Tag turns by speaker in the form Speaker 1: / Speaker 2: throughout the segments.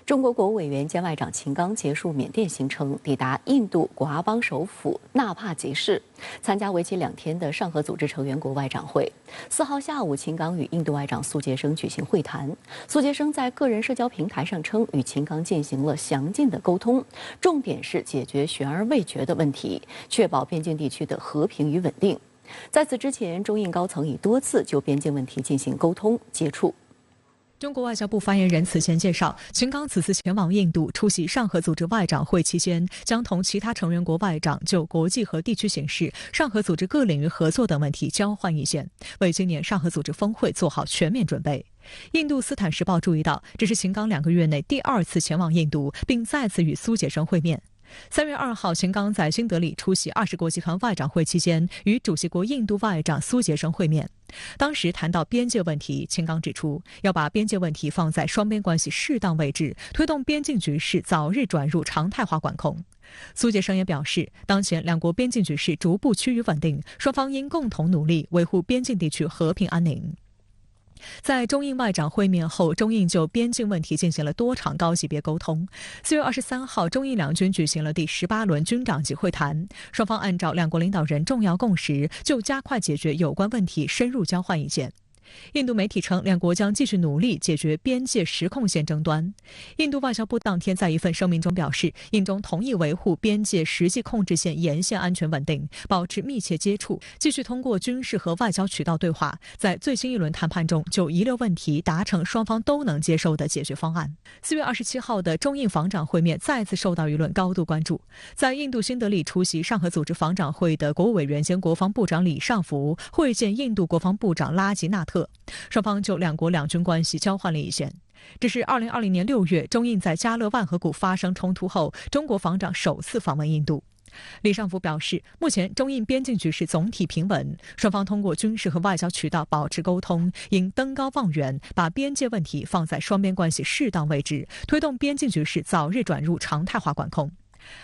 Speaker 1: 中国国务委员兼外长秦刚结束缅甸行程，抵达印度果阿邦首府纳帕吉市，参加为期2天的上合组织成员国外长会。4号下午，秦刚与印度外长苏杰生举行会谈。苏杰生在个人社交平台上称，与秦刚进行了详尽的沟通，重点是解决悬而未决的问题，确保边境地区的和平与稳定。在此之前，中印高层已多次就边境问题进行沟通接触。
Speaker 2: 中国外交部发言人此前介绍，秦刚此次前往印度出席上合组织外长会期间，将同其他成员国外长就国际和地区形势、上合组织各领域合作等问题交换意见，为今年上合组织峰会做好全面准备。印度斯坦时报注意到，这是秦刚2个月内第2次前往印度，并再次与苏杰生会面。3月2号，秦刚在新德里出席20国集团外长会期间，与主席国印度外长苏杰生会面。当时谈到边界问题，秦刚指出，要把边界问题放在双边关系适当位置，推动边境局势早日转入常态化管控。苏杰生也表示，当前两国边境局势逐步趋于稳定，双方应共同努力维护边境地区和平安宁。在中印外长会面后，中印就边境问题进行了多场高级别沟通。4月23号，中印两军举行了第18轮军长级会谈，双方按照两国领导人重要共识，就加快解决有关问题深入交换意见。印度媒体称，两国将继续努力解决边界实控线争端。印度外交部当天在一份声明中表示，印中同意维护边界实际控制线沿线安全稳定，保持密切接触，继续通过军事和外交渠道对话，在最新一轮谈判中就遗留问题达成双方都能接受的解决方案。4月27号的中印防长会面再次受到舆论高度关注。在印度新德里出席上合组织防长会的国务委员兼国防部长李尚福会见印度国防部长拉吉纳特，双方就两国两军关系交换了意见。这是2020年6月中印在加勒万河谷发生冲突后，中国防长首次访问印度。李尚福表示，目前中印边境局势总体平稳，双方通过军事和外交渠道保持沟通，应登高望远，把边界问题放在双边关系适当位置，推动边境局势早日转入常态化管控。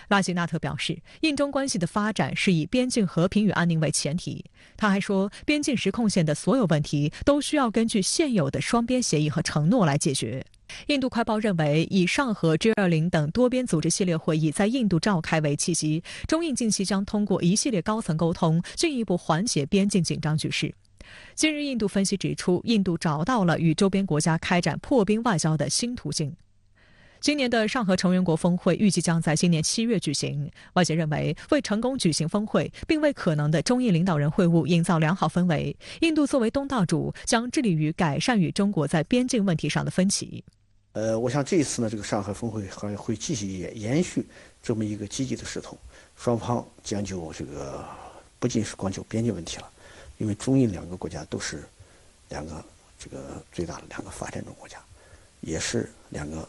Speaker 2: 拉吉纳特表示，印中关系的发展是以边境和平与安宁为前提。他还说，边境实控线的所有问题都需要根据现有的双边协议和承诺来解决。印度快报认为，以上合 G20 等多边组织系列会议在印度召开为契机，中印近期将通过一系列高层沟通，进一步缓解边境紧张局势。近日，印度分析指出，印度找到了与周边国家开展破冰外交的新途径。今年的上合成员国峰会预计将在今年7月举行。外界认为，为成功举行峰会，并为可能的中印领导人会晤营造良好氛围，印度作为东道主，将致力于改善与中国在边境问题上的分歧。
Speaker 3: 我想这一次呢，这个上合峰会还会继续延续这么一个积极的势头，双方将就这个不仅是光就边界问题了，因为中印两个国家都是两个这个最大的两个发展中国家，也是两个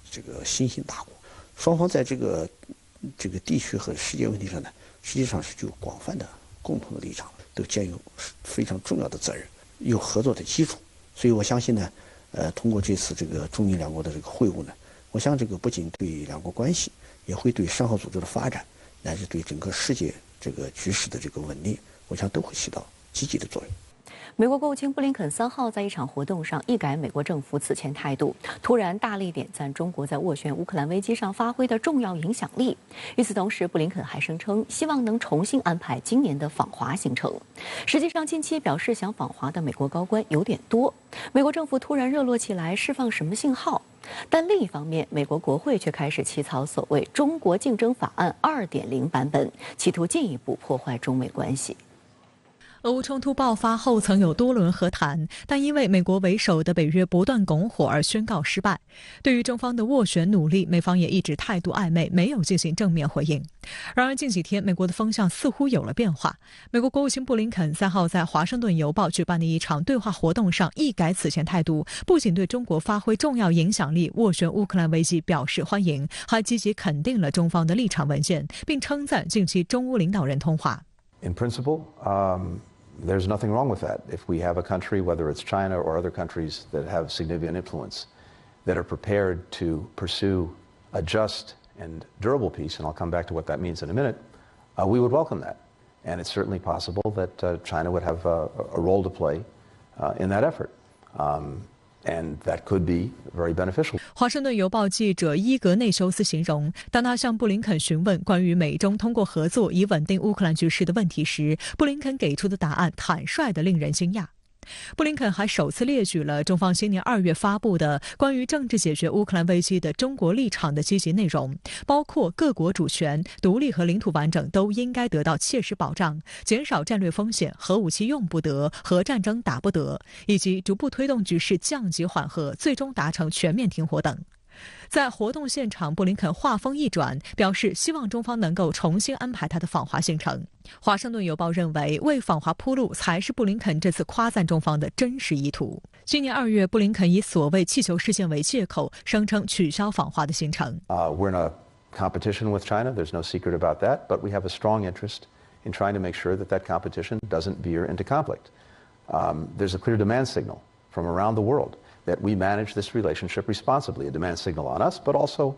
Speaker 3: 这个新兴大国，双方在这个地区和世界问题上呢，实际上是具有广泛的共同的立场，都兼有非常重要的责任，有合作的基础。所以我相信呢，通过这次这个中印两国的这个会晤呢，我想这个不仅对两国关系，也会对上合组织的发展，乃至对整个世界这个局势的这个稳定，我想都会起到积极的作用。
Speaker 1: 美国国务卿布林肯3号在一场活动上一改美国政府此前态度，突然大力点赞中国在斡旋乌克兰危机上发挥的重要影响力。与此同时，布林肯还声称希望能重新安排今年的访华行程。实际上，近期表示想访华的美国高官有点多，美国政府突然热络起来，释放什么信号？但另一方面，美国国会却开始起草所谓《中国竞争法案2.0》版本，企图进一步破坏中美关系。
Speaker 2: 俄乌冲突爆发后曾有多轮和谈，但因为美国为首的北约不断拱火而宣告失败。对于中方的斡旋努力，美方也一直态度暧昧，没有进行正面回应。然而近几天，美国的风向似乎有了变化。美国国务卿布林肯3号在华盛顿邮报举办的一场对话活动上一改此前态度，不仅对中国发挥重要影响力斡旋乌克兰危机表示欢迎，还积极肯定了中方的立场文件，并称赞近期中乌领导人通话。
Speaker 4: In principle, there's nothing wrong with that. If we have a country, whether it's China or other countries that have significant influence, that are prepared to pursue a just and durable peace, and I'll come back to what that means in a minute, we would welcome that. And it's certainly possible that China would have a role to play in that effort. And that could be very beneficial.
Speaker 2: 华盛顿邮报记者伊格内修斯形容，当他向布林肯询问关于美中通过合作以稳定乌克兰局势的问题时，布林肯给出的答案坦率地令人惊讶。布林肯还首次列举了中方今年2月发布的关于政治解决乌克兰危机的中国立场的积极内容，包括各国主权、独立和领土完整都应该得到切实保障，减少战略风险，核武器用不得，核战争打不得，以及逐步推动局势降级缓和，最终达成全面停火等。在活动现场，布林肯话锋一转，表示希望中方能够重新安排他的访华行程。华盛顿邮报认为，为访华铺路才是布林肯这次夸赞中方的真实意图。今年2月，布林肯以所谓气球事件为借口，声称取消访华的行程。
Speaker 4: We're in a competition with China. There's no secret about that. But we have a strong interest in trying to make sure that that competition doesn't veer into conflict. There's a clear demand signal from around the world that we manage this relationship responsibly, a demand signal on us, but also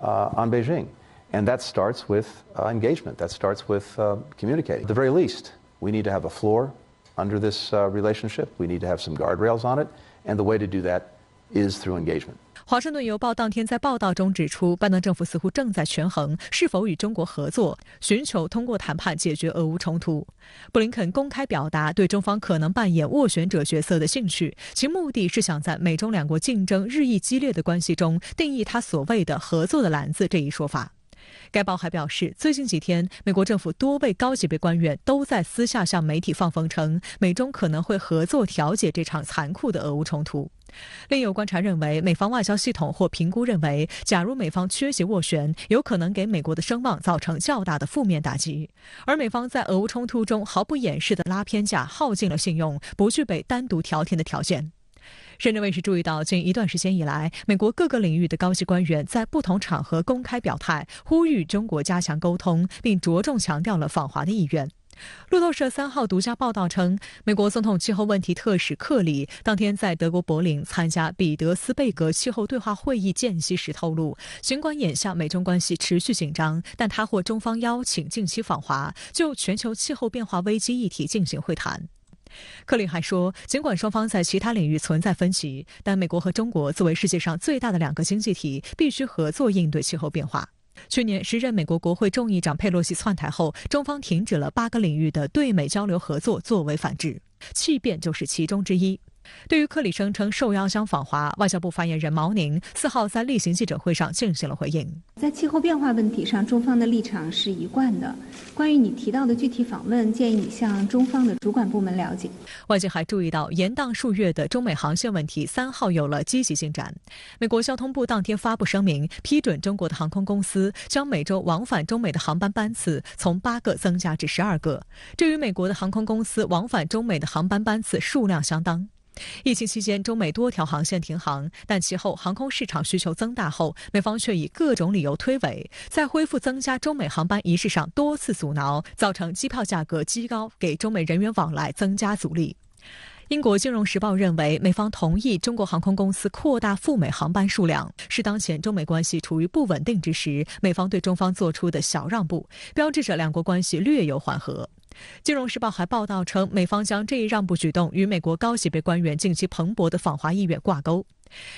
Speaker 4: on Beijing. And that starts with engagement. That starts with communicating. At the very least, we need to have a floor under this relationship. We need to have some guardrails on it. And the way to do that is through engagement.
Speaker 2: 华盛顿邮报当天在报道中指出，拜登政府似乎正在权衡是否与中国合作，寻求通过谈判解决俄乌冲突。布林肯公开表达对中方可能扮演斡旋者角色的兴趣，其目的是想在美中两国竞争日益激烈的关系中定义他所谓的合作的篮子这一说法。该报还表示，最近几天，美国政府多位高级别官员都在私下向媒体放风称，美中可能会合作调解这场残酷的俄乌冲突。另有观察认为，美方外交系统或评估认为，假如美方缺席斡旋，有可能给美国的声望造成较大的负面打击。而美方在俄乌冲突中毫不掩饰地拉偏架，耗尽了信用，不具备单独调停的条件。深圳卫视注意到，近一段时间以来，美国各个领域的高级官员在不同场合公开表态，呼吁中国加强沟通，并着重强调了访华的意愿。路透社3号独家报道称，美国总统气候问题特使克里当天在德国柏林参加彼得斯贝格气候对话会议间隙时透露，尽管眼下美中关系持续紧张，但他获中方邀请近期访华，就全球气候变化危机议题进行会谈。克里还说，尽管双方在其他领域存在分歧，但美国和中国作为世界上最大的2个经济体，必须合作应对气候变化。去年时任美国国会众议长佩洛西窜台后，中方停止了8个领域的对美交流合作作为反制，气变就是其中之一。对于克里声称受邀将访华，外交部发言人毛宁4号在例行记者会上进行了回应。
Speaker 5: 在气候变化问题上，中方的立场是一贯的。关于你提到的具体访问，建议你向中方的主管部门了解。
Speaker 2: 外界还注意到，延宕数月的中美航线问题3号有了积极进展。美国交通部当天发布声明，批准中国的航空公司将每周往返中美的航班班次从8个增加至12个，这与美国的航空公司往返中美的航班班次数量相当。疫情期间，中美多条航线停航，但其后航空市场需求增大后，美方却以各种理由推诿，在恢复增加中美航班仪式上多次阻挠，造成机票价格激高，给中美人员往来增加阻力。英国金融时报认为，美方同意中国航空公司扩大赴美航班数量，是当前中美关系处于不稳定之时，美方对中方做出的小让步，标志着两国关系略有缓和。金融时报还报道称，美方将这一让步举动与美国高级别官员近期蓬勃的访华意愿挂钩。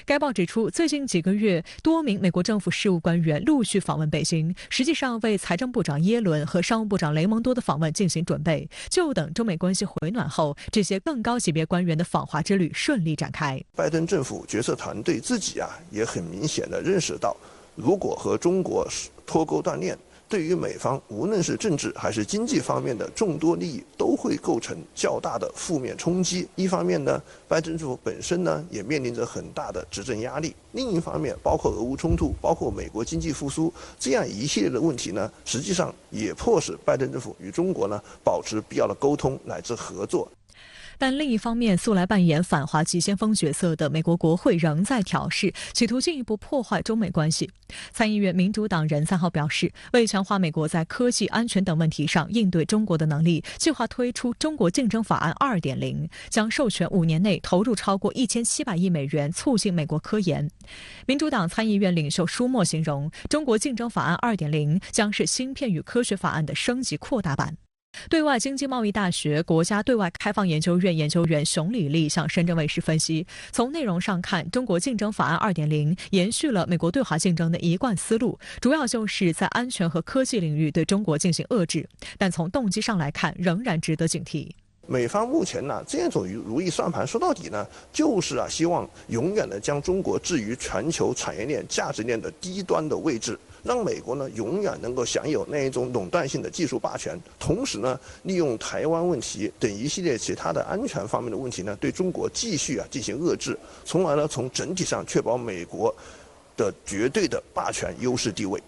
Speaker 2: 该报指出，最近几个月，多名美国政府事务官员陆续访问北京，实际上为财政部长耶伦和商务部长雷蒙多的访问进行准备，就等中美关系回暖后，这些更高级别官员的访华之旅顺利展开。
Speaker 6: 拜登政府决策团队自己也很明显地认识到，如果和中国脱钩断链，对于美方无论是政治还是经济方面的众多利益都会构成较大的负面冲击。一方面呢，拜登政府本身呢也面临着很大的执政压力；另一方面，包括俄乌冲突，包括美国经济复苏这样一系列的问题呢，实际上也迫使拜登政府与中国呢保持必要的沟通乃至合作。
Speaker 2: 但另一方面，素来扮演反华急先锋角色的美国国会仍在挑事，企图进一步破坏中美关系。参议院民主党人3号表示，为强化美国在科技、安全等问题上应对中国的能力，计划推出中国竞争法案 2.0， 将授权5年内投入超过1700亿美元促进美国科研。民主党参议院领袖舒默形容，中国竞争法案 2.0 将是芯片与科学法案的升级扩大版。对外经济贸易大学国家对外开放研究院研究员熊礼立向深圳卫视分析，从内容上看，中国竞争法案 2.0 延续了美国对华竞争的一贯思路，主要就是在安全和科技领域对中国进行遏制，但从动机上来看，仍然值得警惕。
Speaker 6: 美方目前呢这种如意算盘，说到底呢，就是希望永远的将中国置于全球产业链、价值链的低端的位置，让美国呢永远能够享有那一种垄断性的技术霸权，同时呢，利用台湾问题等一系列其他的安全方面的问题呢，对中国继续进行遏制，从而呢从整体上确保美国的绝对的霸权优势地位。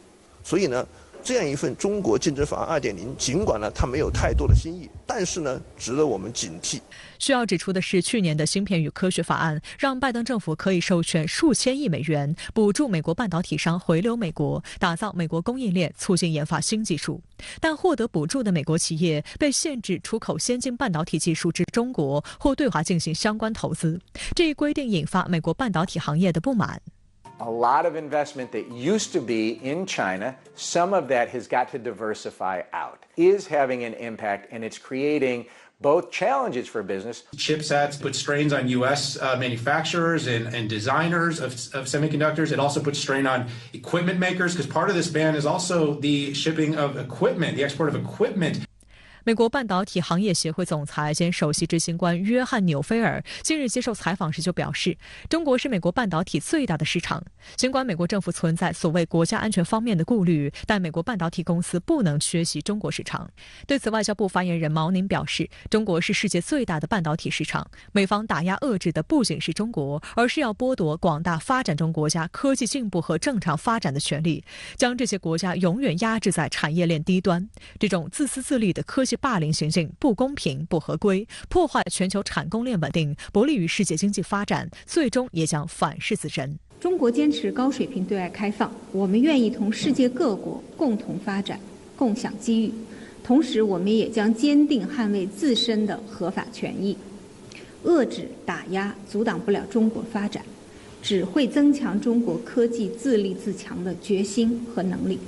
Speaker 6: 所以呢，这样一份中国竞争法案 2.0， 尽管呢它没有太多的新意，但是呢值得我们警惕。
Speaker 2: 需要指出的是，去年的芯片与科学法案让拜登政府可以授权数千亿美元补助美国半导体商回流美国，打造美国供应链，促进研发新技术。但获得补助的美国企业被限制出口先进半导体技术至中国或对华进行相关投资，这一规定引发美国半导体行业的不满。
Speaker 7: A lot of investment that used to be in China, some of that has got to diversify out, is having an impact, and it's creating both challenges for business.
Speaker 8: CHIPS Act put strains on U.S. Manufacturers and designers of semiconductors. It also puts strain on equipment makers, because part of this ban is also the shipping of equipment, the export of equipment.
Speaker 2: 美国半导体行业协会总裁兼首席执行官约翰·纽菲尔近日接受采访时就表示，中国是美国半导体最大的市场。尽管美国政府存在所谓国家安全方面的顾虑，但美国半导体公司不能缺席中国市场。对此，外交部发言人毛宁表示，中国是世界最大的半导体市场，美方打压遏制的不仅是中国，而是要剥夺广大发展中国家科技进步和正常发展的权利，将这些国家永远压制在产业链低端。这种自私自利的科技霸凌行径不公平、不合规，破坏全球产供链稳定，不利于世界经济发展，最终也将反噬自身。
Speaker 5: 中国坚持高水平对外开放，我们愿意同世界各国共同发展，共享机遇。同时，我们也将坚定捍卫自身的合法权益。遏制、打压阻挡不了中国发展，只会增强中国科技自立自强的决心和能力。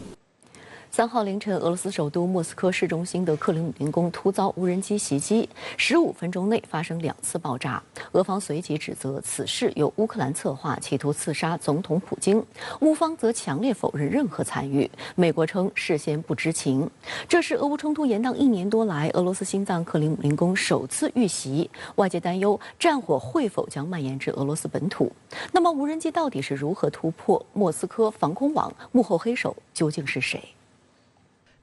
Speaker 1: 3号凌晨，俄罗斯首都莫斯科市中心的克里姆林宫突遭无人机袭击，15分钟内发生2次爆炸。俄方随即指责此事由乌克兰策划，企图刺杀总统普京，乌方则强烈否认任何参与。美国称事先不知情。这是俄乌冲突延宕1年多来，俄罗斯心脏克里姆林宫首次遇袭，外界担忧战火会否将蔓延至俄罗斯本土。那么，无人机到底是如何突破莫斯科防空网？幕后黑手究竟是谁？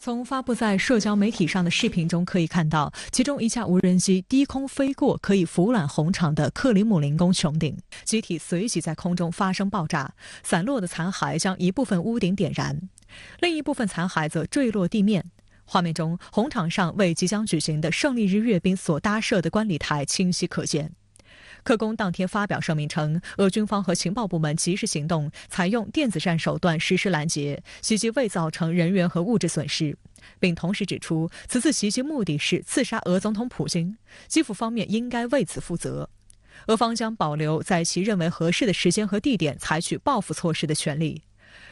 Speaker 2: 从发布在社交媒体上的视频中可以看到，其中一架无人机低空飞过可以俯览红场的克里姆林宫穹顶，机体随即在空中发生爆炸，散落的残骸将一部分屋顶点燃，另一部分残骸则坠落地面。画面中，红场上为即将举行的胜利日阅兵所搭设的观礼台清晰可见。克宫当天发表声明称，俄军方和情报部门及时行动，采用电子战手段实施拦截，袭击未造成人员和物质损失，并同时指出，此次袭击目的是刺杀俄总统普京，基辅方面应该为此负责。俄方将保留在其认为合适的时间和地点采取报复措施的权利。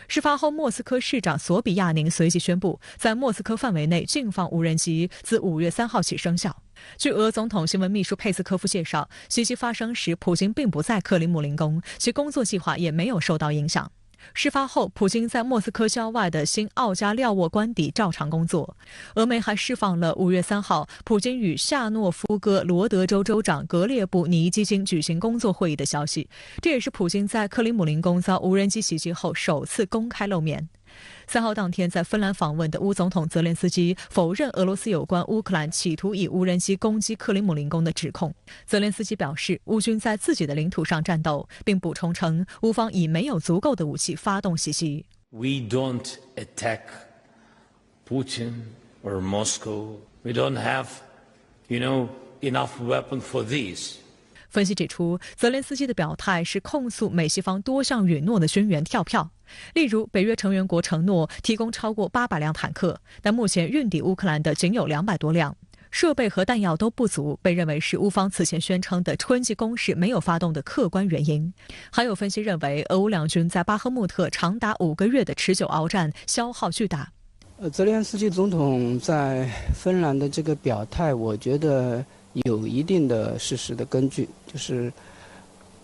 Speaker 2: 事发后，莫斯科市长索比亚宁随即宣布，在莫斯科范围内禁放无人机，自5月3号起生效。据俄总统新闻秘书佩斯科夫介绍，袭击发生时，普京并不在克里姆林宫，其工作计划也没有受到影响。事发后，普京在莫斯科郊外的新奥加廖沃官邸照常工作。俄媒还释放了5月3号普京与夏诺夫哥罗德州州长格列布尼基金举行工作会议的消息，这也是普京在克里姆林宫遭无人机袭击后首次公开露面。3号当天在芬兰访问的乌总统泽连斯基否认俄罗斯有关乌克兰企图以无人机攻击克里姆林宫的指控。泽连斯基表示，乌军在自己的领土上战斗，并补充称，乌方已没有足够的武器发动袭击。
Speaker 9: We don't attack Putin or Moscow. We don't have, enough weapons for this.
Speaker 2: 分析指出，泽连斯基的表态是控诉美西方多项允诺的宣言跳票。例如，北约成员国承诺提供超过800辆坦克，但目前运抵乌克兰的仅有200多辆，设备和弹药都不足，被认为是乌方此前宣称的春季攻势没有发动的客观原因。还有分析认为，俄乌两军在巴赫穆特长达5个月的持久鏖战消耗巨大。
Speaker 10: 泽连斯基总统在芬兰的这个表态，我觉得有一定的事实的根据，就是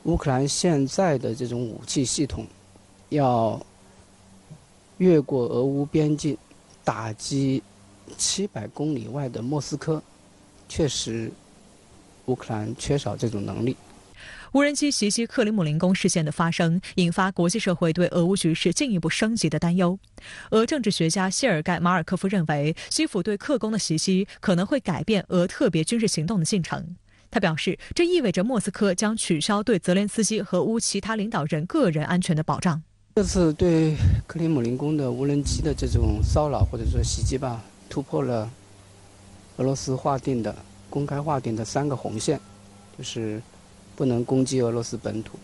Speaker 10: 乌克兰现在的这种武器系统要越过俄乌边境，打击700公里外的莫斯科，确实乌克兰缺少这种能力。
Speaker 2: 无人机袭击克里姆林宫事件的发生，引发国际社会对俄乌局势进一步升级的担忧。俄政治学家谢尔盖·马尔科夫认为，基辅对克宫的袭击可能会改变俄特别军事行动的进程。他表示，这意味着莫斯科将取消对泽连斯基和乌其他领导人个人安全的保障。
Speaker 10: 这次对克里姆林宫的无人机的这种骚扰或者说袭击吧，突破了俄罗斯公开划定的3个红线，就是不能攻击俄罗斯本土，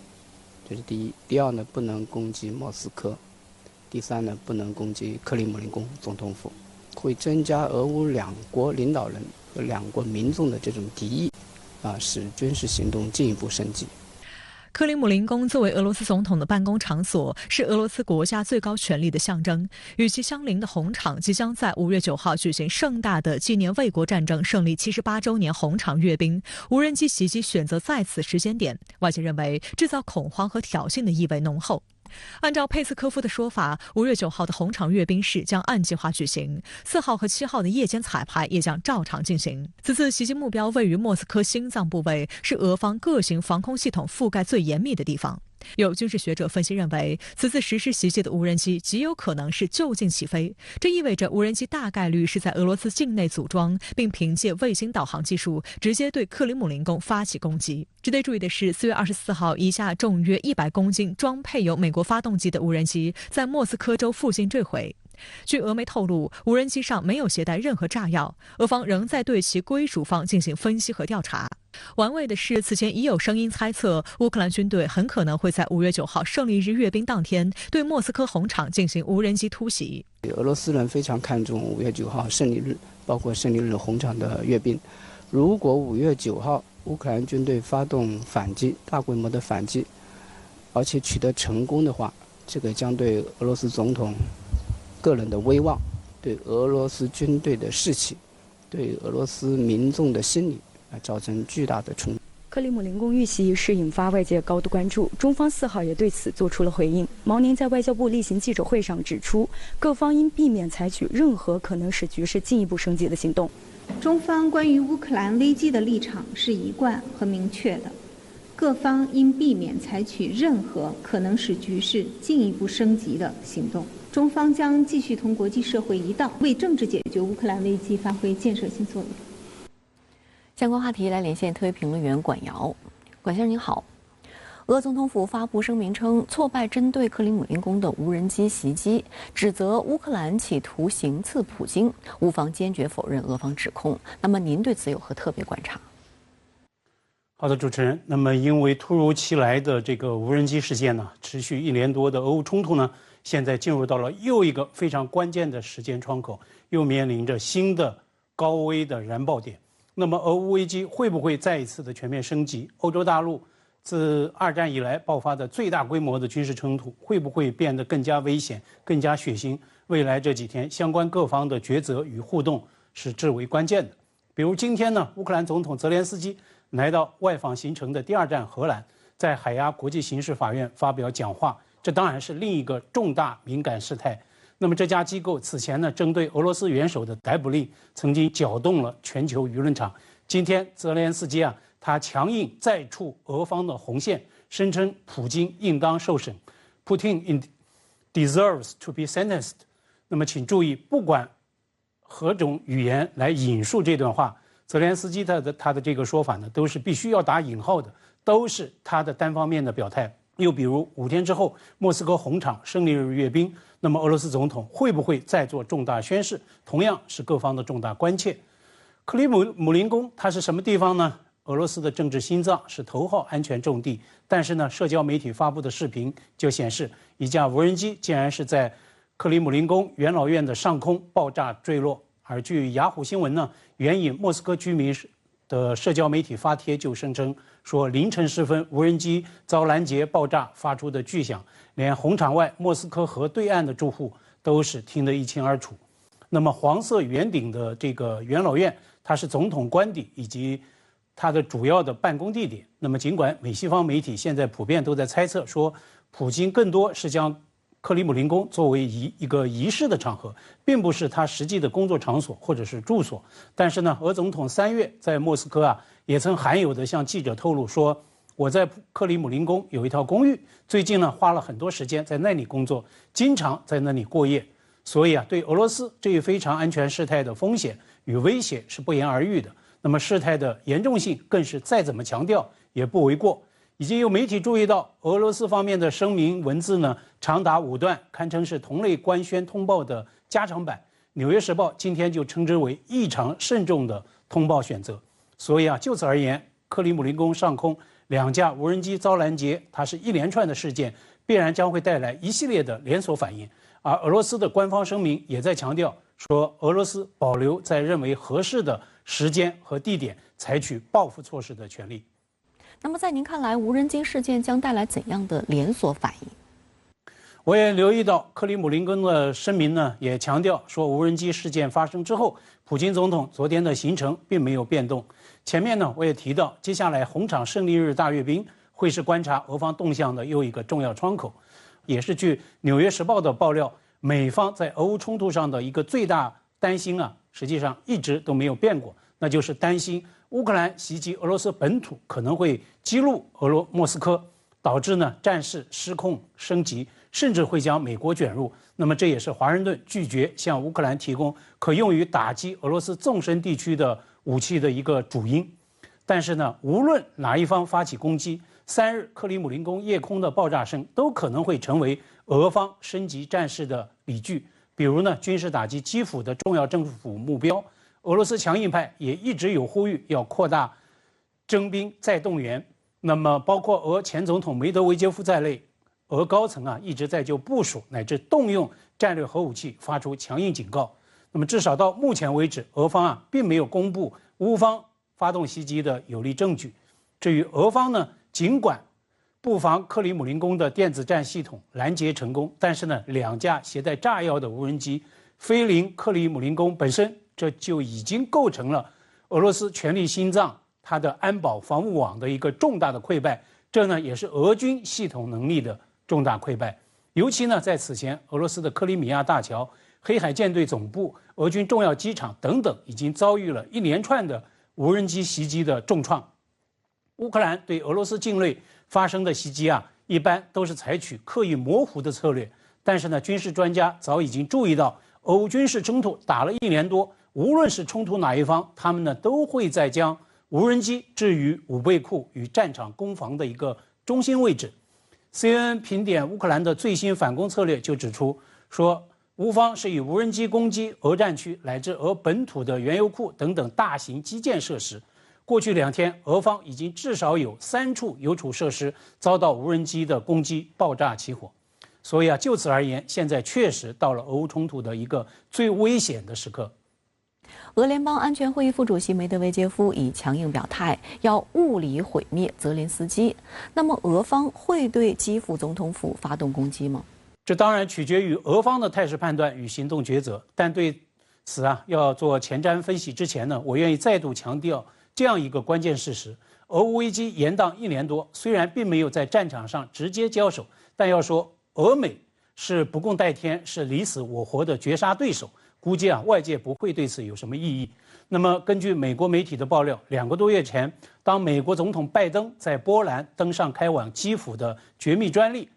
Speaker 10: 这是第一；第二呢，不能攻击莫斯科；第三呢，不能攻击克里姆林宫总统府，会增加俄乌两国领导人和两国民众的这种敌意，使军事行动进一步升级。
Speaker 2: 克里姆林宫作为俄罗斯总统的办公场所，是俄罗斯国家最高权力的象征。与其相邻的红场即将在5月9号举行盛大的纪念卫国战争胜利78周年红场阅兵。无人机袭击选择在此时间点，外界认为制造恐慌和挑衅的意味浓厚。按照佩斯科夫的说法，5月9号的红场阅兵式将按计划举行，4号和7号的夜间彩排也将照常进行。此次袭击目标位于莫斯科心脏部位，是俄方各型防空系统覆盖最严密的地方。有军事学者分析认为，此次实施袭击的无人机极有可能是就近起飞，这意味着无人机大概率是在俄罗斯境内组装，并凭借卫星导航技术直接对克里姆林宫发起攻击。值得注意的是，4月24号，一架重约100公斤、装配有美国发动机的无人机在莫斯科州附近坠毁。据俄媒透露，无人机上没有携带任何炸药，俄方仍在对其归属方进行分析和调查。玩味的是，此前已有声音猜测，乌克兰军队很可能会在5月9号胜利日阅兵当天对莫斯科红场进行无人机突袭。
Speaker 10: 俄罗斯人非常看重5月9号胜利日，包括胜利日红场的阅兵。如果5月9号乌克兰军队发动反击，大规模的反击，而且取得成功的话，这个将对俄罗斯总统个人的威望，对俄罗斯军队的士气，对俄罗斯民众的心理造成巨大的冲击。
Speaker 11: 克里姆林宫遇袭一事引发外界高度关注，中方4号也对此做出了回应。毛宁在外交部例行记者会上指出，各方应避免采取任何可能使局势进一步升级的行动。
Speaker 5: 中方关于乌克兰危机的立场是一贯和明确的，各方应避免采取任何可能使局势进一步升级的行动。中方将继续同国际社会一道，为政治解决乌克兰危机发挥建设性作用。
Speaker 1: 相关话题来连线特约评论员管瑶。管先生您好，俄总统府发布声明称，挫败针对克里姆林宫的无人机袭击，指责乌克兰企图行刺普京，乌方坚决否认俄方指控。那么您对此有何特别观察？
Speaker 12: 好的，主持人。那么因为突如其来的这个无人机事件呢，持续1年多的俄乌冲突呢，现在进入到了又一个非常关键的时间窗口，又面临着新的高危的燃爆点。那么俄乌危机会不会再一次的全面升级？欧洲大陆自2战以来爆发的最大规模的军事冲突会不会变得更加危险、更加血腥？未来这几天相关各方的抉择与互动是至为关键的。比如今天呢，乌克兰总统泽连斯基来到外访行程的第2站荷兰，在海牙国际刑事法院发表讲话，这当然是另一个重大敏感事态。那么这家机构此前呢，针对俄罗斯元首的逮捕令曾经搅动了全球舆论场。今天泽连斯基他强硬再触俄方的红线，声称普京应当受审 ，Putin deserves to be sentenced。那么请注意，不管何种语言来引述这段话，泽连斯基他的这个说法呢，都是必须要打引号的，都是他的单方面的表态。又比如5天之后，莫斯科红场胜利日阅兵，那么俄罗斯总统会不会再做重大宣誓，同样是各方的重大关切。克里姆林宫它是什么地方呢？俄罗斯的政治心脏，是头号安全重地。但是呢，社交媒体发布的视频就显示，一架无人机竟然是在克里姆林宫元老院的上空爆炸坠落。而据雅虎新闻呢，援引莫斯科居民的社交媒体发帖就声称说，凌晨时分无人机遭拦截爆炸发出的巨响，连红场外莫斯科河对岸的住户都是听得一清二楚。那么黄色圆顶的这个元老院，它是总统官邸以及它的主要的办公地点。那么尽管美西方媒体现在普遍都在猜测说，普京更多是将克里姆林宫作为一个仪式的场合，并不是他实际的工作场所或者是住所。但是呢，俄总统3月在莫斯科也曾罕有的向记者透露说，我在克里姆林宫有一套公寓，最近呢花了很多时间在那里工作，经常在那里过夜。所以对俄罗斯这一非常安全事态的风险与威胁是不言而喻的。那么事态的严重性更是再怎么强调也不为过。已经有媒体注意到，俄罗斯方面的声明文字呢长达5段，堪称是同类官宣通报的加长版。《纽约时报》今天就称之为异常慎重的通报选择。所以就此而言，克里姆林宫上空2架无人机遭拦截，它是一连串的事件，必然将会带来一系列的连锁反应。而俄罗斯的官方声明也在强调说，俄罗斯保留在认为合适的时间和地点采取报复措施的权利。
Speaker 1: 那么在您看来，无人机事件将带来怎样的连锁反应？
Speaker 12: 我也留意到克里姆林宫的声明呢，也强调说，无人机事件发生之后，普京总统昨天的行程并没有变动。前面呢，我也提到，接下来红场胜利日大阅兵会是观察俄方动向的又一个重要窗口，也是据《纽约时报》的爆料，美方在俄乌冲突上的一个最大担心实际上一直都没有变过，那就是担心乌克兰袭击俄罗斯本土可能会激怒莫斯科，导致呢战事失控升级，甚至会将美国卷入。那么这也是华盛顿拒绝向乌克兰提供可用于打击俄罗斯纵深地区的武器的一个主因。但是呢，无论哪一方发起攻击，3日克里姆林宫夜空的爆炸声都可能会成为俄方升级战事的理据。比如呢，军事打击基辅的重要政府目标，俄罗斯强硬派也一直有呼吁要扩大征兵再动员。那么包括俄前总统梅德韦杰夫在内，俄高层一直在就部署乃至动用战略核武器发出强硬警告。那么至少到目前为止，俄方并没有公布乌方发动袭击的有力证据。至于俄方呢，尽管布防克里姆林宫的电子战系统拦截成功，但是呢，2架携带炸药的无人机飞临克里姆林宫本身，这就已经构成了俄罗斯权力心脏它的安保防务网的一个重大的溃败。这呢，也是俄军系统能力的重大溃败。尤其呢，在此前，俄罗斯的克里米亚大桥、黑海舰队总部、俄军重要机场等等，已经遭遇了一连串的无人机袭击的重创。乌克兰对俄罗斯境内发生的袭击一般都是采取刻意模糊的策略。但是呢，军事专家早已经注意到，俄乌军事冲突打了1年多，无论是冲突哪一方，他们呢都会在将无人机置于武备库与战场攻防的一个中心位置。CNN 评点乌克兰的最新反攻策略就指出说，乌方是以无人机攻击俄战区乃至俄本土的原油库等等大型基建设施。过去2天，俄方已经至少有3处邮储设施遭到无人机的攻击爆炸起火。所以就此而言，现在确实到了俄乌冲突的一个最危险的时刻。
Speaker 1: 俄联邦安全会议副主席梅德韦杰夫已强硬表态，要物理毁灭泽连斯基。那么，俄方会对基辅总统府发动攻击吗？
Speaker 12: 这当然取决于俄方的态势判断与行动抉择。但对此要做前瞻分析之前呢，我愿意再度强调这样一个关键事实：俄乌危机延宕1年多，虽然并没有在战场上直接交手，但要说俄美是不共戴天，是你死我活的绝杀对手，估计外界不会对此有什么异议。那么根据美国媒体的爆料，2个多月前，当美国总统拜登在波兰登上开往基辅的绝密专利，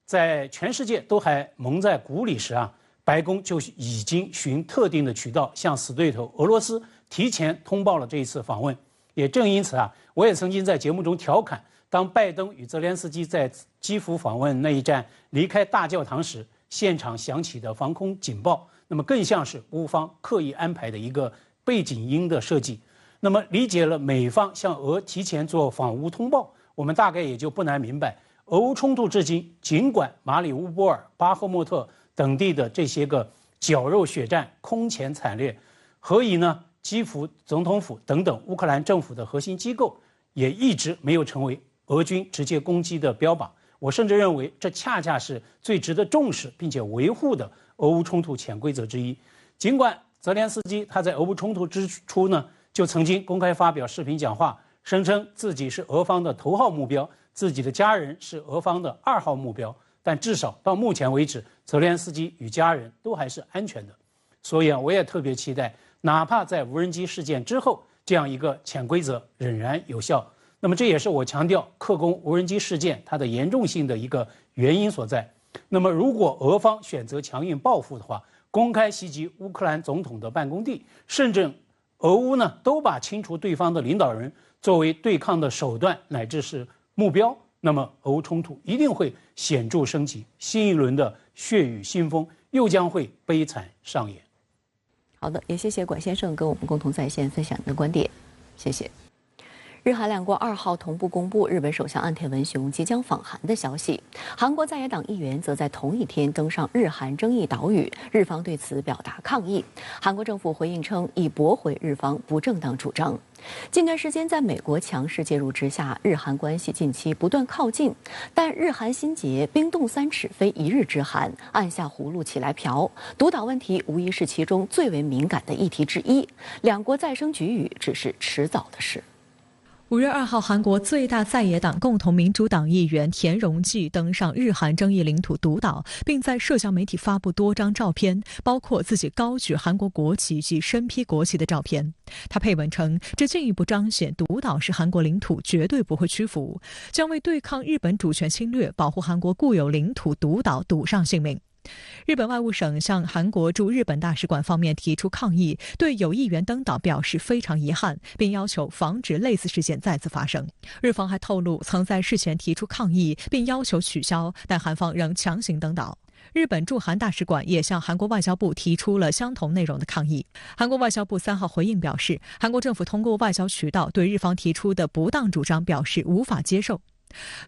Speaker 12: 在全世界都还蒙在鼓里时白宫就已经循特定的渠道向死对头俄罗斯提前通报了这一次访问。也正因此我也曾经在节目中调侃，当拜登与泽连斯基在基辅访问那一站离开大教堂时，现场响起的防空警报，那么更像是乌方刻意安排的一个背景音的设计。那么理解了美方向俄提前做访乌通报，我们大概也就不难明白，俄乌冲突至今，尽管马里乌波尔、巴赫穆特等地的这些个绞肉血战空前惨烈，何以呢？基辅总统府等等乌克兰政府的核心机构也一直没有成为俄军直接攻击的标靶。我甚至认为，这恰恰是最值得重视并且维护的俄乌冲突潜规则之一。尽管泽连斯基他在俄乌冲突之初呢，就曾经公开发表视频讲话，声称自己是俄方的头号目标，自己的家人是俄方的2号目标，但至少到目前为止，泽连斯基与家人都还是安全的。所以我也特别期待，哪怕在无人机事件之后，这样一个潜规则仍然有效。那么这也是我强调克宫无人机事件它的严重性的一个原因所在。那么如果俄方选择强硬报复的话，公开袭击乌克兰总统的办公地，甚至俄乌呢都把清除对方的领导人作为对抗的手段乃至是目标，那么俄乌冲突一定会显著升级，新一轮的血雨腥风又将会悲惨上演。
Speaker 1: 好的，也谢谢管先生跟我们共同在线分享您的观点，谢谢。日韩两国2号同步公布日本首相岸田文雄即将访韩的消息，韩国在野党议员则在同一天登上日韩争议岛屿，日方对此表达抗议。韩国政府回应称，已驳回日方不正当主张。近段时间，在美国强势介入之下，日韩关系近期不断靠近，但日韩心结，冰冻3尺非一日之寒，按下葫芦起来瓢。独岛问题无疑是其中最为敏感的议题之一，两国再生局域只是迟早的事。
Speaker 2: 5月2号，韩国最大在野党共同民主党议员田荣纪登上日韩争议领土独岛，并在社交媒体发布多张照片，包括自己高举韩国国旗及身披国旗的照片。他配文称，这进一步彰显独岛是韩国领土，绝对不会屈服，将为对抗日本主权侵略、保护韩国固有领土独岛赌上性命。日本外务省向韩国驻日本大使馆方面提出抗议，对有议员登岛表示非常遗憾，并要求防止类似事件再次发生。日方还透露，曾在事前提出抗议，并要求取消，但韩方仍强行登岛。日本驻韩大使馆也向韩国外交部提出了相同内容的抗议。韩国外交部3号回应表示，韩国政府通过外交渠道对日方提出的不当主张表示无法接受。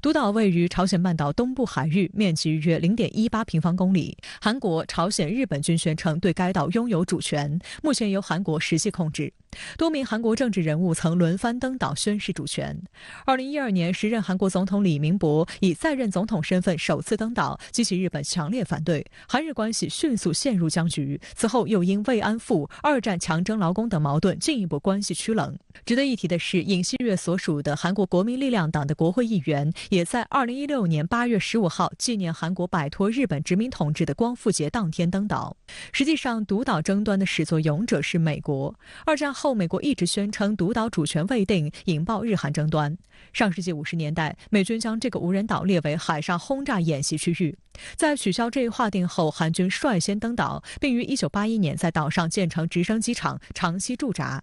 Speaker 2: 独岛位于朝鲜半岛东部海域，面积约0.18平方公里。韩国、朝鲜、日本均宣称对该岛拥有主权，目前由韩国实际控制。多名韩国政治人物曾轮番登岛宣示主权。2012年，时任韩国总统李明博以在任总统身份首次登岛，激起日本强烈反对，韩日关系迅速陷入僵局。此后又因慰安妇、2战强征劳工等矛盾，进一步关系趋冷。值得一提的是，尹锡悦所属的韩国国民力量党的国会议员也在2016年8月15号纪念韩国摆脱日本殖民统治的光复节当天登岛。实际上，独岛争端的始作俑者是美国。2战后，美国一直宣称独岛主权未定，引爆日韩争端。上世纪50年代，美军将这个无人岛列为海上轰炸演习区域。在取消这一划定后，韩军率先登岛，并于1981年在岛上建成直升机场，长期驻扎。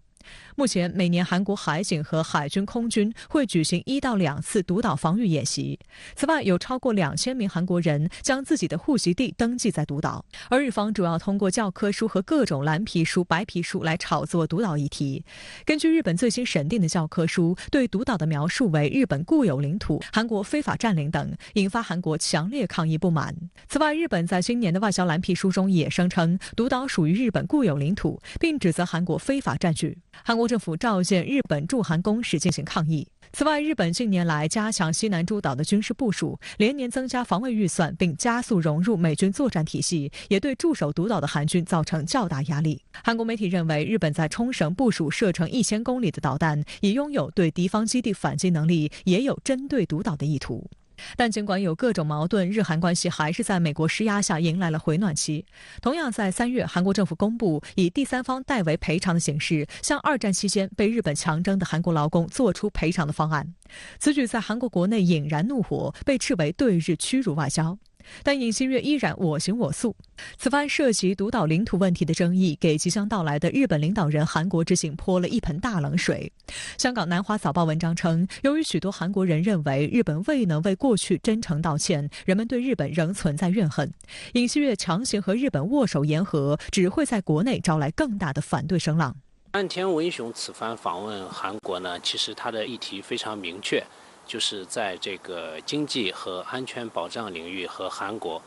Speaker 2: 目前，每年韩国海警和海军空军会举行1到2次独岛防御演习。此外，有超过2000名韩国人将自己的户籍地登记在独岛，而日方主要通过教科书和各种蓝皮书、白皮书来炒作独岛议题。根据日本最新审定的教科书，对独岛的描述为日本固有领土、韩国非法占领等，引发韩国强烈抗议不满。此外，日本在今年的外交蓝皮书中也声称独岛属于日本固有领土，并指责韩国非法占据。韩国政府召见日本驻韩公使进行抗议。此外，日本近年来加强西南诸岛的军事部署，连年增加防卫预算，并加速融入美军作战体系，也对驻守独岛的韩军造成较大压力。韩国媒体认为，日本在冲绳部署射程1000公里的导弹，已拥有对敌方基地反击能力，也有针对独岛的意图。但尽管有各种矛盾，日韩关系还是在美国施压下迎来了回暖期。同样在3月，韩国政府公布以第三方代为赔偿的形式，向2战期间被日本强征的韩国劳工做出赔偿的方案。此举在韩国国内引燃怒火，被斥为对日屈辱外交。但尹锡悦依然我行我素。此番涉及独岛领土问题的争议，给即将到来的日本领导人韩国之行泼了一盆大冷水。香港南华早报文章称，由于许多韩国人认为日本未能为过去真诚道歉，人们对日本仍存在怨恨。尹锡悦强行和日本握手言和，只会在国内招来更大的反对声浪。
Speaker 13: 岸田文雄此番访问韩国呢，其实他的议题非常明确，就是在这个经济和安全保障领域和韩国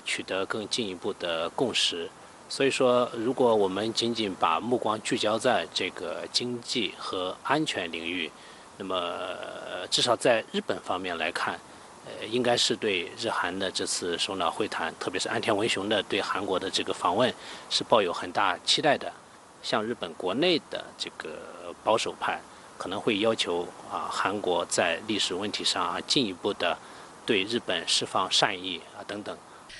Speaker 13: 取得更进一步的共识。所以说，如果我们仅仅把目光聚焦在这个经济和安全领域，那么至少在日本方面来看，应该是对日韩的这次首脑会谈，特别是岸田文雄的对韩国的这个访问，是抱有很大期待的。像日本国内的这个保守派，可能会要求韩国在历史问题上进一步的对日本释放善意等等。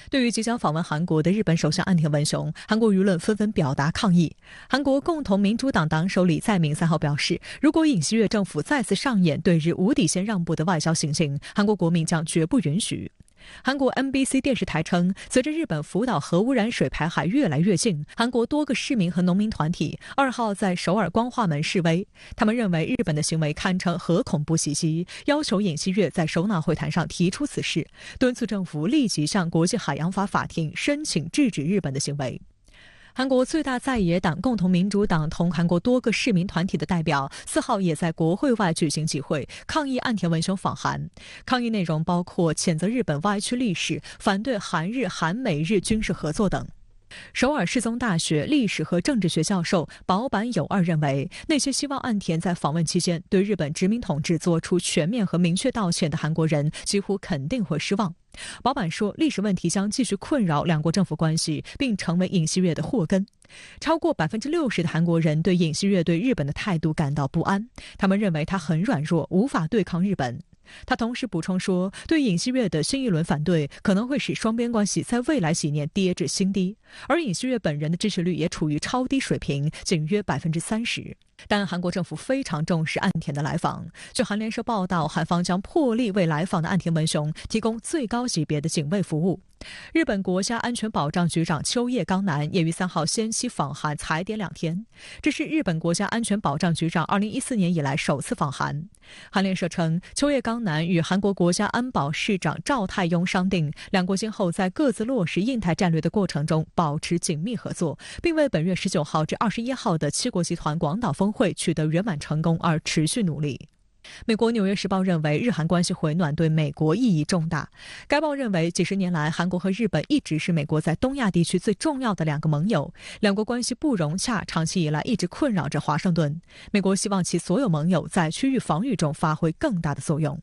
Speaker 2: 对于即将访问韩国的日本首相岸田文雄，韩国舆论纷纷表达抗议。韩国共同民主党党首李在明3号表示，如果尹锡悦政府再次上演对日无底线让步的外交行径，韩国国民将绝不允许。韩国 MBC 电视台称，随着日本福岛核污染水排海越来越近，韩国多个市民和农民团体2号在首尔光化门示威。他们认为日本的行为堪称核恐怖袭击，要求尹锡悦在首脑会谈上提出此事，敦促政府立即向国际海洋法法庭申请制止日本的行为。韩国最大在野党共同民主党同韩国多个市民团体的代表4号也在国会外举行集会，抗议岸田文雄访韩。抗议内容包括谴责日本歪曲历史、反对韩日、韩美日军事合作等。首尔世宗大学历史和政治学教授保坂友二认为，那些希望岸田在访问期间对日本殖民统治做出全面和明确道歉的韩国人几乎肯定会失望。保坂说，历史问题将继续困扰两国政府关系，并成为尹锡悦的祸根。超过60%的韩国人对尹锡悦对日本的态度感到不安，他们认为他很软弱，无法对抗日本。他同时补充说，对尹锡悦的新一轮反对可能会使双边关系在未来几年跌至新低，而尹锡悦本人的支持率也处于超低水平，仅约30%。但韩国政府非常重视岸田的来访。据韩联社报道，韩方将破例为来访的岸田文雄提供最高级别的警卫服务。日本国家安全保障局长秋叶刚男也于3号先期访韩踩点2天，这是日本国家安全保障局长2014年以来首次访韩。韩联社称，秋叶刚男与韩国国家安保市长赵泰庸商定，两国今后在各自落实印太战略的过程中保持紧密合作，并为本月19号至21号的7国集团广岛峰会取得圆满成功而持续努力。美国《纽约时报》认为，日韩关系回暖对美国意义重大。该报认为，几十年来，韩国和日本一直是美国在东亚地区最重要的2个盟友，两国关系不融洽，长期以来一直困扰着华盛顿。美国希望其所有盟友在区域防御中发挥更大的作用。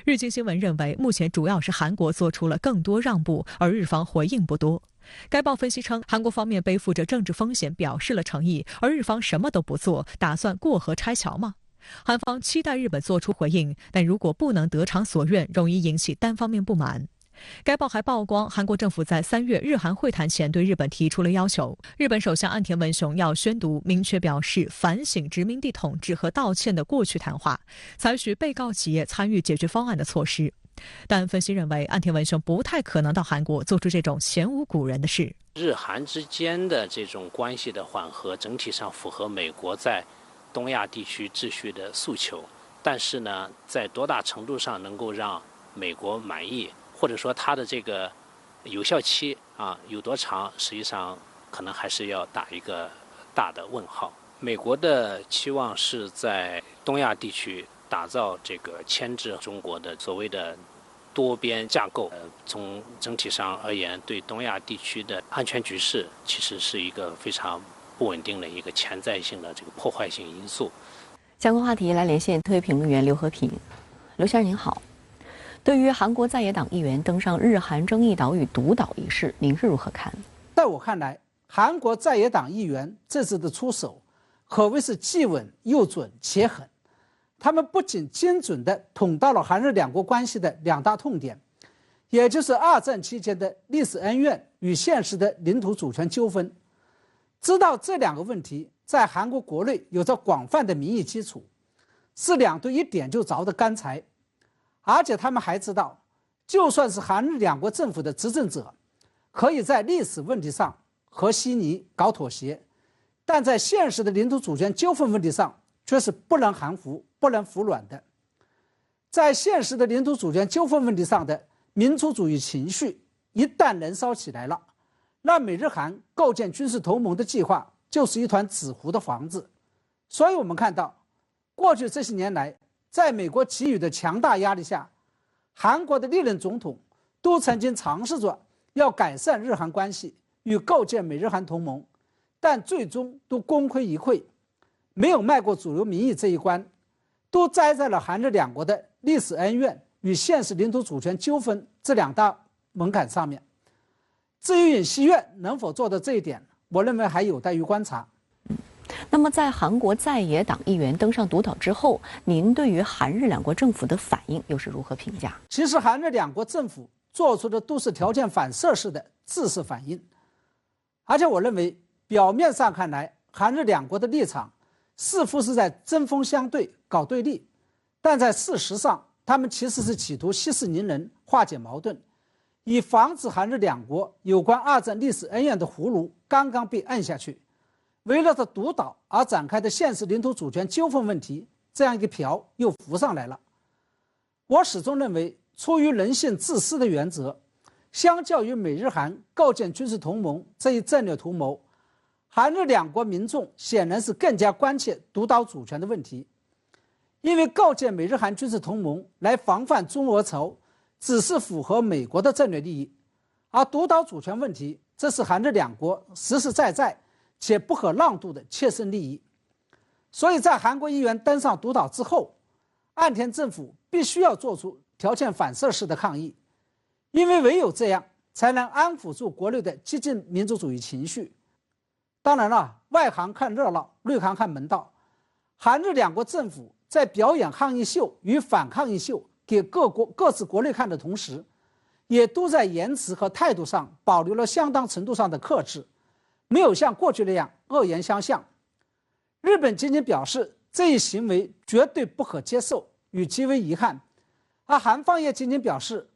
Speaker 2: 日经新闻认为，目前主要是韩国做出了更多让步，而日方回应不多。该报分析称，韩国方面背负着政治风险表示了诚意，而日方什么都不做，打算过河拆桥吗？韩方期待日本做出回应，但如果不能得偿所愿，容易引起单方面不满。该报还曝光，韩国政府在3月日韩会谈前对日本提出了要求，日本首相岸田文雄要宣读明确表示反省殖民地统治和道歉的过去谈话，采取被告企业参与解决方案的措施。但分析认为，岸田文雄不太可能到韩国做出这种前无古人的事。
Speaker 13: 日韩之间的这种关系的缓和，整体上符合美国在东亚地区秩序的诉求，但是呢，在多大程度上能够让美国满意，或者说它的这个有效期有多长，实际上可能还是要打一个大的问号。美国的期望是在东亚地区打造这个牵制中国的所谓的多边架构。从整体上而言，对东亚地区的安全局势其实是一个非常不稳定的一个潜在性的这个破坏性因素。
Speaker 1: 相关话题来连线特约评论员刘和平。刘先生您好，对于韩国在野党议员登上日韩争议岛屿独岛一事，您是如何看？
Speaker 14: 在我看来，韩国在野党议员这次的出手可谓是既稳又准且狠。他们不仅精准地捅到了韩日两国关系的2大痛点，也就是2战期间的历史恩怨与现实的领土主权纠纷。知道这2个问题在韩国国内有着广泛的民意基础，是2对一点就着的干柴。而且他们还知道，就算是韩日两国政府的执政者可以在历史问题上和稀泥搞妥协，但在现实的领土主权纠纷问题上却是不能含糊不能服软的。在现实的领土主权纠纷问题上的民族主义情绪一旦燃烧起来了，那美日韩构建军事同盟的计划就是一团纸糊的房子。所以我们看到，过去这些年来，在美国给予的强大压力下，韩国的历任总统都曾经尝试着要改善日韩关系与构建美日韩同盟，但最终都功亏一篑，没有迈过主流民意这一关，都栽在了韩日两国的历史恩怨与现实领土主权纠纷这2大门槛上面。至于尹锡悦能否做到这一点，我认为还有待于观察。
Speaker 1: 那么，在韩国在野党议员登上独岛之后，您对于韩日两国政府的反应又是如何评价？
Speaker 14: 其实，韩日两国政府做出的都是条件反射式的制式反应，而且我认为，表面上看来，韩日两国的立场似乎是在针锋相对、搞对立，但在事实上，他们其实是企图息事宁人、化解矛盾，以防止韩日两国有关2战历史恩怨的葫芦刚刚被按下去。围绕着独岛而展开的现实领土主权纠纷问题，这样一个瓢又浮上来了。我始终认为，出于人性自私的原则，相较于美日韩构建军事同盟这一战略图谋，韩日两国民众显然是更加关切独岛主权的问题。因为构建美日韩军事同盟来防范中俄仇，只是符合美国的战略利益，而独岛主权问题，这是韩日两国实实在在且不可让渡的切身利益。所以在韩国议员登上独岛之后，岸田政府必须要做出条件反射式的抗议，因为唯有这样才能安抚住国内的激进民族主义情绪。当然了，外行看热闹，内行看门道。韩日两国政府在表演抗议秀与反抗议秀给各自国内看的同时，也都在言辞和态度上保留了相当程度上的克制，没有像过去那样恶言相向。日本仅仅表示这一行为绝对不可接受与极为遗憾，而韩方也仅仅表示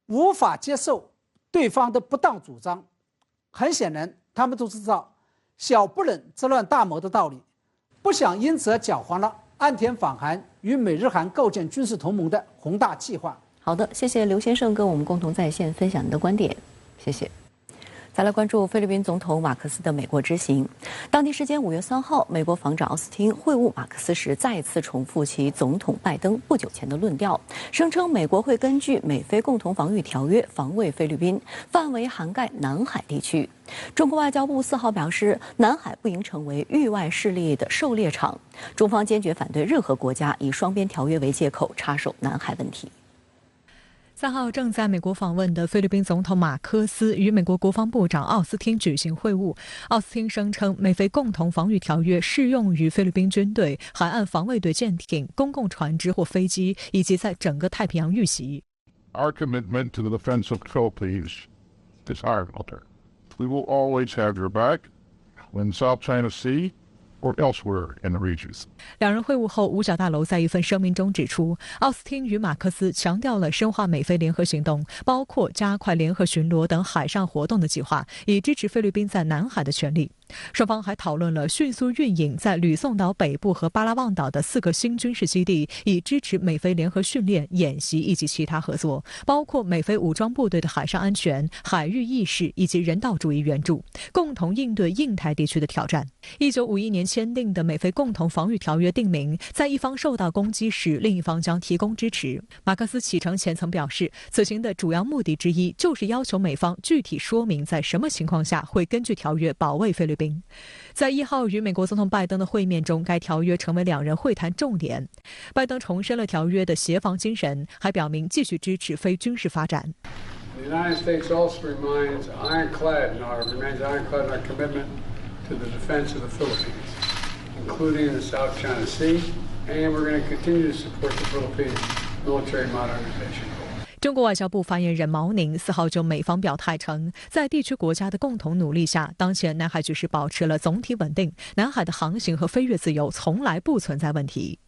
Speaker 14: 无法接受对方的不当主张。很显然，他们都知道小不忍则乱大谋的道理，不想因此而搅黄了岸田访韩与美日韩构建军事同盟的宏大计划。
Speaker 1: 好的，谢谢刘先生跟我们共同在线分享您的观点，谢谢。再来关注菲律宾总统马克思的美国之行。当地时间5月3号，美国防长奥斯汀会晤马克思时，再次重复其总统拜登不久前的论调，声称美国会根据美菲共同防御条约防卫菲律宾，范围涵盖南海地区。中国外交部4号表示，南海不应成为域外势力的狩猎场，中方坚决反对任何国家以双边条约为借口插手南海问题。
Speaker 2: 3号正在美国访问的菲律宾总统马科斯与美国国防部长奥斯汀举行会晤。奥斯汀声称，美菲共同防御条约适用于菲律宾军队、海岸防卫队舰艇、公共船只或飞机，以及在整个太平洋遇袭。
Speaker 15: Our commitment to the defense of the Philippines is high-water. We will always have your back when South China Sea or elsewhere in the regions.
Speaker 2: 两人会晤后，五角大楼在一份声明中指出，奥斯汀与马克思强调了深化美菲联合行动，包括加快联合巡逻等海上活动的计划，以支持菲律宾在南海的权利。双方还讨论了迅速运营在吕宋岛北部和巴拉望岛的4个新军事基地，以支持美菲联合训练、演习以及其他合作，包括美菲武装部队的海上安全、海域意识以及人道主义援助，共同应对印太地区的挑战。1951年签订的美菲共同防御条约定明，在一方受到攻击时，另一方将提供支持。马克思启程前曾表示，此行的主要目的之一就是要求美方具体说明在什么情况下会根据条约保卫菲律宾。在1号与美国总统拜登的会面中，该条约成为两人会谈重点。拜登重申了条约的协防精神，还表明继续支持非军事发展。
Speaker 16: The United States also remains ironclad in our commitment to the defense of the Philippines, including the South China Sea, and we're going to continue to support the Philippines military modernization.
Speaker 2: 中国外交部发言人毛宁4号就美方表态称，在地区国家的共同努力下，当前南海局势保持了总体稳定，南海的航行和飞越自由从来不存在问题。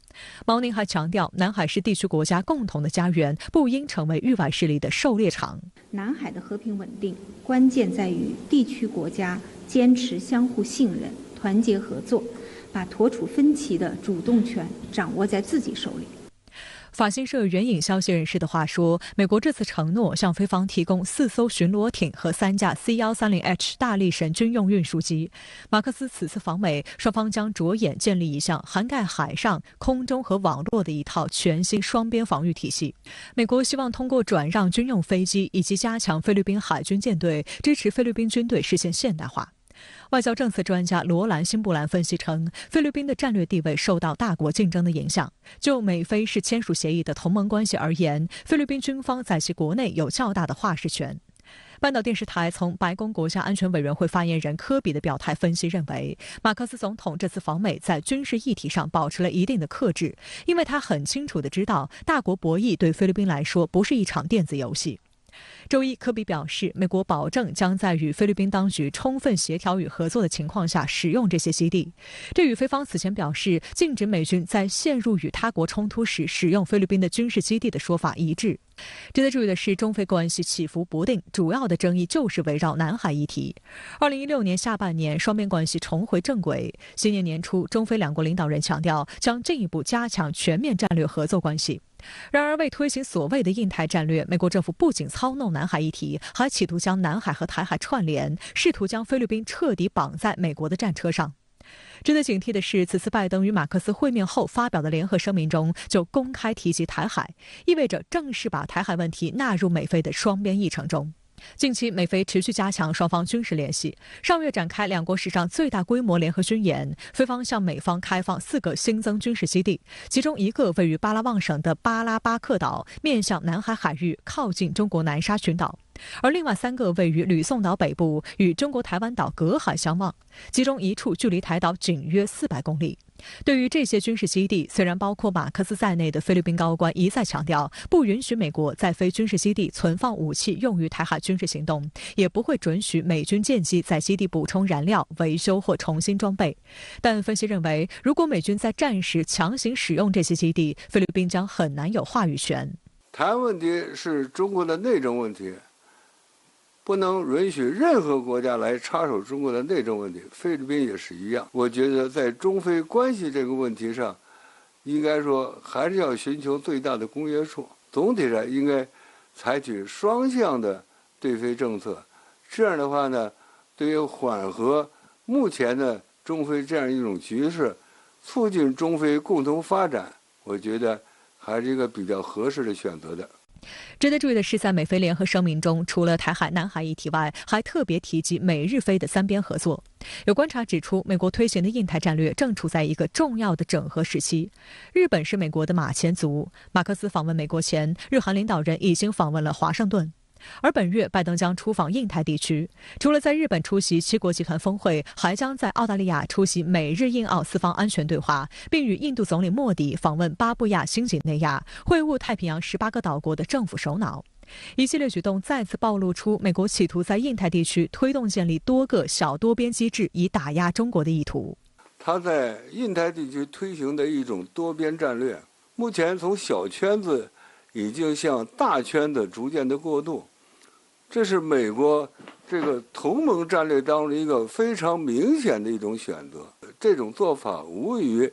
Speaker 2: 毛宁还强调，南海是地区国家共同的家园，不应成为域外势力的狩猎场。
Speaker 5: 南海的和平稳定，关键在于地区国家坚持相互信任、团结合作，把妥处分歧的主动权掌握在自己手里。
Speaker 2: 法新社援引消息人士的话说，美国这次承诺向菲方提供4艘巡逻艇和3架 C-130H 大力神军用运输机。马克思此次访美，双方将着眼建立一项涵盖海上、空中和网络的一套全新双边防御体系。美国希望通过转让军用飞机以及加强菲律宾海军舰队，支持菲律宾军队实现现代化。外交政策专家罗兰·辛布兰分析称，菲律宾的战略地位受到大国竞争的影响。就美菲是签署协议的同盟关系而言，菲律宾军方在其国内有较大的话事权。半岛电视台从白宫国家安全委员会发言人科比的表态分析认为，马克思总统这次访美在军事议题上保持了一定的克制，因为他很清楚地知道，大国博弈对菲律宾来说不是一场电子游戏。周一，科比表示，美国保证将在与菲律宾当局充分协调与合作的情况下使用这些基地。这与菲方此前表示禁止美军在陷入与他国冲突时使用菲律宾的军事基地的说法一致。值得注意的是，中菲关系起伏不定，主要的争议就是围绕南海议题。2016年下半年，双边关系重回正轨。新年年初，中菲两国领导人强调将进一步加强全面战略合作关系。然而，为推行所谓的印太战略，美国政府不仅操弄南海议题，还企图将南海和台海串联，试图将菲律宾彻底绑在美国的战车上。值得警惕的是，此次拜登与马克思会面后发表的联合声明中就公开提及台海，意味着正式把台海问题纳入美菲的双边议程中。近期，美菲持续加强双方军事联系。上月展开两国史上最大规模联合军演，菲方向美方开放4个新增军事基地，其中1个位于巴拉望省的巴拉巴克岛，面向南海海域，靠近中国南沙群岛。而另外3个位于吕宋岛北部，与中国台湾岛隔海相望，其中1处距离台岛仅约400公里。对于这些军事基地，虽然包括马克思在内的菲律宾高官一再强调，不允许美国在非军事基地存放武器用于台海军事行动，也不会准许美军舰机在基地补充燃料、维修或重新装备。但分析认为，如果美军在战时强行使用这些基地，菲律宾将很难有话语权。
Speaker 17: 台湾问题是中国的内政问题，不能允许任何国家来插手中国的内政问题，菲律宾也是一样。我觉得在中菲关系这个问题上，应该说还是要寻求最大的公约数，总体上应该采取双向的对菲政策。这样的话呢，对于缓和目前的中菲这样一种局势，促进中菲共同发展，我觉得还是一个比较合适的选择的。
Speaker 2: 值得注意的是，在美菲联合声明中，除了台海、南海议题外，还特别提及美日菲的3边合作。有观察指出，美国推行的印太战略正处在一个重要的整合时期。日本是美国的马前卒，马克思访问美国前，日韩领导人已经访问了华盛顿。而本月，拜登将出访印太地区，除了在日本出席7国集团峰会，还将在澳大利亚出席美日印澳4方安全对话，并与印度总理莫迪访问巴布亚新几内亚，会晤太平洋18个岛国的政府首脑。一系列举动再次暴露出美国企图在印太地区推动建立多个小多边机制，以打压中国的意图。
Speaker 17: 他在印太地区推行的一种多边战略，目前从小圈子已经向大圈子逐渐的过渡。这是美国这个同盟战略当中一个非常明显的一种选择。这种做法无疑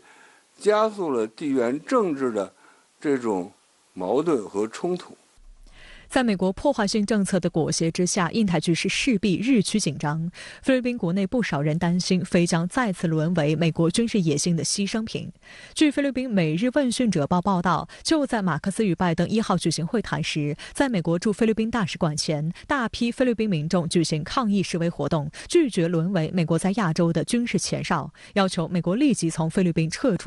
Speaker 17: 加速了地缘政治的这种矛盾和冲突。
Speaker 2: 在美国破坏性政策的裹挟之下，印太局势势必日趋紧张。菲律宾国内不少人担心，菲将再次沦为美国军事野心的牺牲品。据菲律宾《每日问讯者报》报道，就在马克思与拜登1号举行会谈时，在美国驻菲律宾大使馆前，大批菲律宾民众举行抗议示威活动，拒绝沦为美国在亚洲的军事前哨，要求美国立即从菲律宾撤出